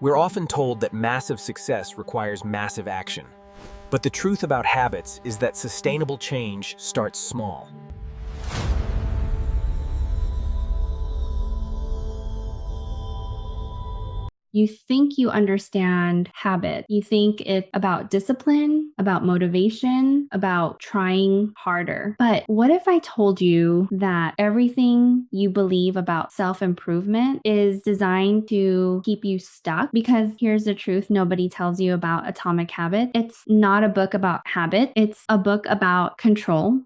We're often told that massive success requires massive action. But the truth about habits is that sustainable change starts small. You think you understand habit. You think it's about discipline, about motivation, about trying harder. But what if I told you that everything you believe about self-improvement is designed to keep you stuck? Because here's the truth nobody tells you about Atomic Habit. It's not a book about habit. It's a book about control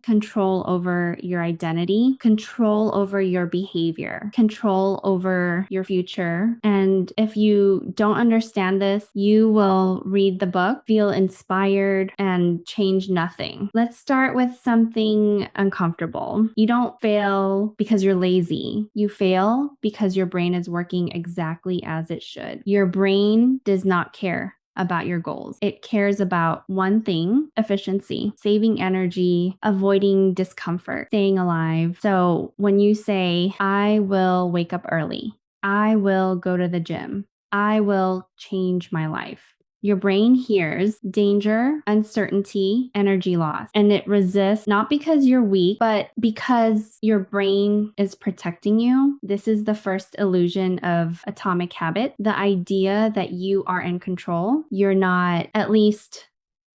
over your identity, control over your behavior, control over your future. And if you don't understand this, you will read the book, feel inspired, and change nothing. Let's start with something uncomfortable. You don't fail because you're lazy. You fail because your brain is working exactly as it should. Your brain does not care about your goals. It cares about one thing: efficiency, saving energy, avoiding discomfort, staying alive. So when you say, I will wake up early, I will go to the gym, I will change my life, your brain hears danger, uncertainty, energy loss, and it resists, not because you're weak, but because your brain is protecting you. This is the first illusion of Atomic Habit, the idea that you are in control. You're not, at least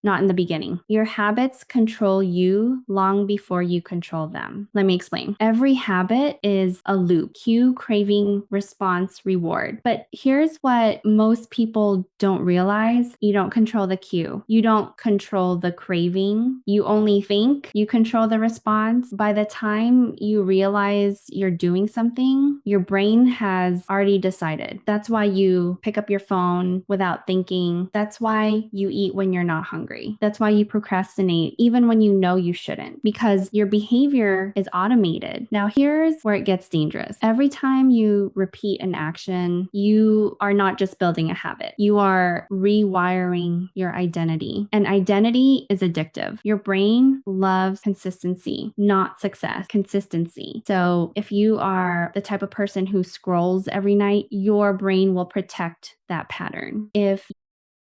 not in the beginning. Your habits control you long before you control them. Let me explain. Every habit is a loop: cue, craving, response, reward. But here's what most people don't realize. You don't control the cue. You don't control the craving. You only think you control the response. By the time you realize you're doing something, your brain has already decided. That's why you pick up your phone without thinking. That's why you eat when you're not hungry. That's why you procrastinate even when you know you shouldn't, because your behavior is automated. Now, here's where it gets dangerous. Every time you repeat an action, you are not just building a habit. You are rewiring your identity. And identity is addictive. Your brain loves consistency, not success. Consistency. So if you are the type of person who scrolls every night, your brain will protect that pattern. If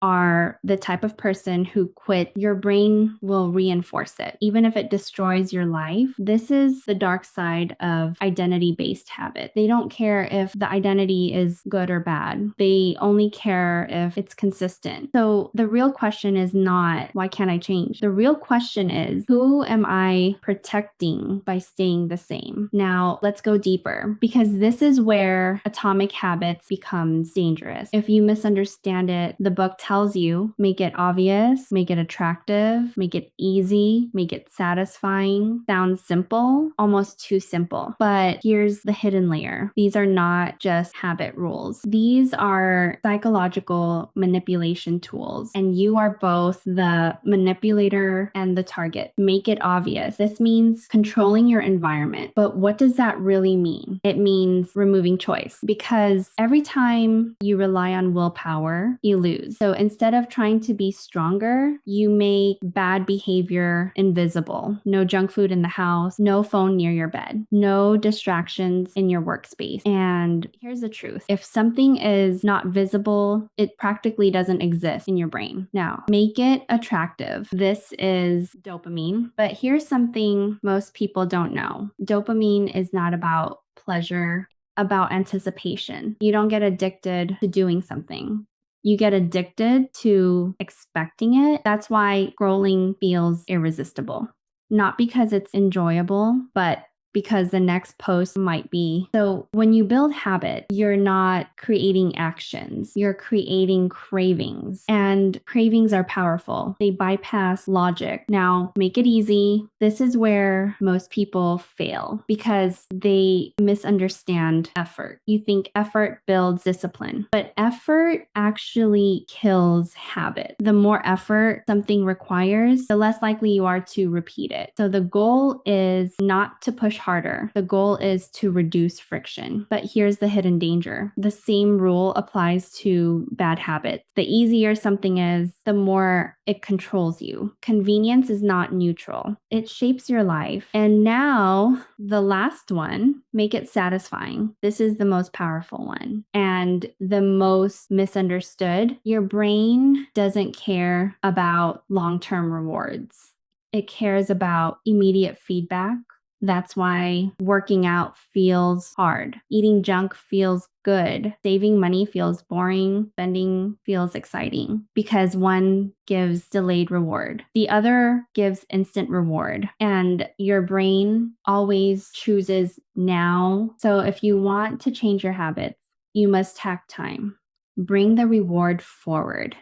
are the type of person who quit, your brain will reinforce it, even if it destroys your life. This is the dark side of identity-based habit. They don't care if the identity is good or bad. They only care if it's consistent. So the real question is not, why can't I change? The real question is, who am I protecting by staying the same? Now, let's go deeper, because this is where Atomic Habits becomes dangerous. If you misunderstand it, the book tells you, make it obvious, make it attractive, make it easy, make it satisfying. Sounds simple, almost too simple. But here's the hidden layer. These are not just habit rules. These are psychological manipulation tools, and you are both the manipulator and the target. Make it obvious. This means controlling your environment. But what does that really mean? It means removing choice, because every time you rely on willpower, you lose. So instead of trying to be stronger, you make bad behavior invisible. No junk food in the house, no phone near your bed, no distractions in your workspace. And here's the truth. If something is not visible, it practically doesn't exist in your brain. Now, make it attractive. This is dopamine. But here's something most people don't know. Dopamine is not about pleasure, about anticipation. You don't get addicted to doing something. You get addicted to expecting it. That's why scrolling feels irresistible. Not because it's enjoyable, but because the next post might be. So when you build habit, you're not creating actions, you're creating cravings. And cravings are powerful. They bypass logic. Now, make it easy. This is where most people fail, because they misunderstand effort. You think effort builds discipline, but effort actually kills habit. The more effort something requires, the less likely you are to repeat it. So the goal is not to push harder. The goal is to reduce friction. But here's the hidden danger. The same rule applies to bad habits. The easier something is, the more it controls you. Convenience is not neutral. It shapes your life. And now the last one, make it satisfying. This is the most powerful one and the most misunderstood. Your brain doesn't care about long-term rewards. It cares about immediate feedback. That's why working out feels hard. Eating junk feels good. Saving money feels boring. Spending feels exciting because one gives delayed reward. The other gives instant reward. And your brain always chooses now. So if you want to change your habits, you must hack time. Bring the reward forward.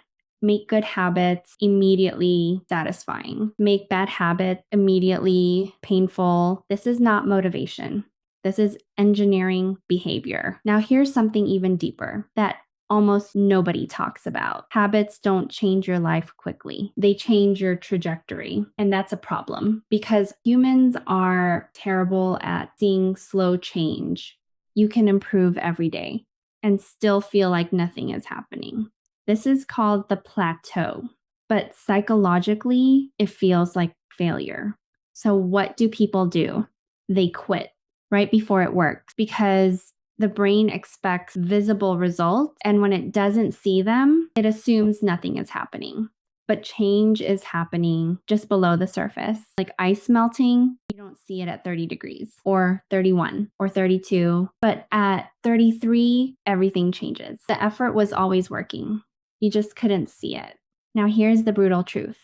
Make good habits immediately satisfying. Make bad habits immediately painful. This is not motivation. This is engineering behavior. Now, here's something even deeper that almost nobody talks about. Habits don't change your life quickly. They change your trajectory. And that's a problem because humans are terrible at seeing slow change. You can improve every day and still feel like nothing is happening. This is called the plateau, but psychologically, it feels like failure. So what do people do? They quit right before it works because the brain expects visible results. And when it doesn't see them, it assumes nothing is happening. But change is happening just below the surface. Like ice melting, you don't see it at 30 degrees or 31 or 32. But at 33, everything changes. The effort was always working. You just couldn't see it. Now, here's the brutal truth.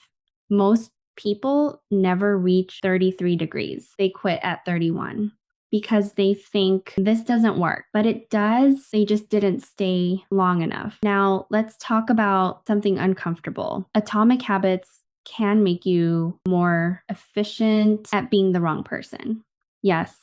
Most people never reach 33 degrees. They quit at 31 because they think this doesn't work, but it does. They just didn't stay long enough. Now, let's talk about something uncomfortable. Atomic habits can make you more efficient at being the wrong person. Yes,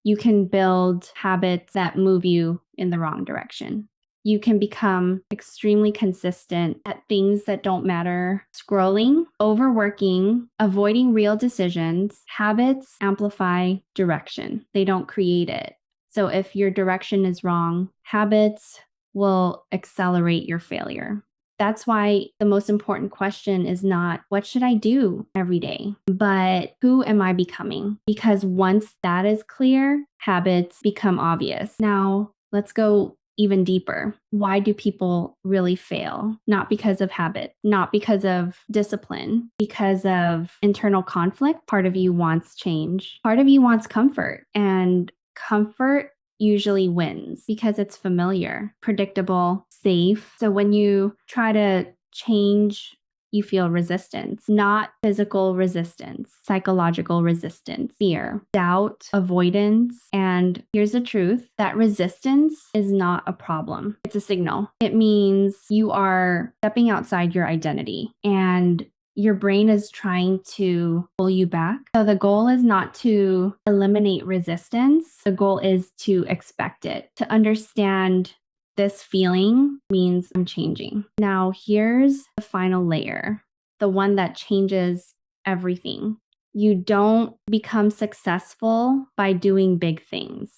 you can build habits that move you in the wrong direction. You can become extremely consistent at things that don't matter. Scrolling, overworking, avoiding real decisions. Habits amplify direction. They don't create it. So if your direction is wrong, habits will accelerate your failure. That's why the most important question is not, what should I do every day? But who am I becoming? Because once that is clear, habits become obvious. Now, let's go even deeper. Why do people really fail? Not because of habit, not because of discipline, because of internal conflict. Part of you wants change. Part of you wants comfort, and comfort usually wins because it's familiar, predictable, safe. So when you try to change, you feel resistance, not physical resistance, psychological resistance, fear, doubt, avoidance. And here's the truth, that resistance is not a problem. It's a signal. It means you are stepping outside your identity and your brain is trying to pull you back. So the goal is not to eliminate resistance. The goal is to expect it, to understand this feeling means I'm changing. Now, here's the final layer, the one that changes everything. You don't become successful by doing big things.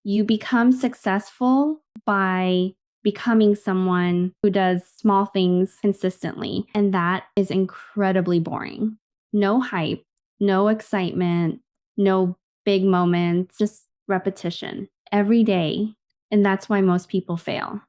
You become successful by becoming someone who does small things consistently. And that is incredibly boring. No hype, no excitement, no big moments, just repetition every day. And that's why most people fail,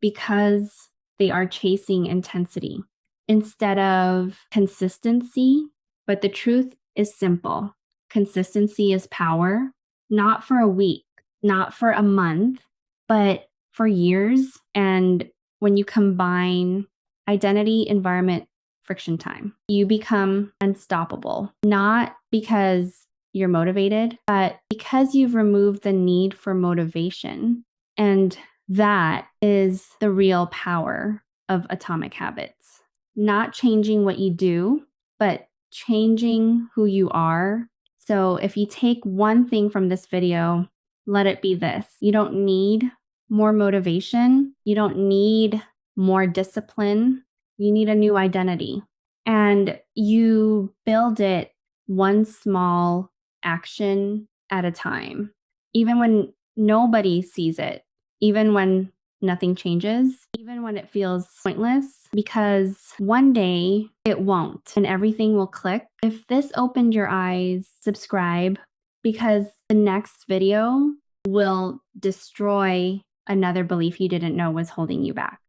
because they are chasing intensity instead of consistency. But the truth is simple. Consistency is power, not for a week, not for a month, but for years. And when you combine identity, environment, friction time, you become unstoppable, not because you're motivated, but because you've removed the need for motivation. And that is the real power of atomic habits. Not changing what you do, but changing who you are. So if you take one thing from this video, let it be this. You don't need more motivation. You don't need more discipline. You need a new identity. And you build it one small action at a time, even when nobody sees it, even when nothing changes, even when it feels pointless, because one day it won't and everything will click. If this opened your eyes, subscribe, because the next video will destroy another belief you didn't know was holding you back.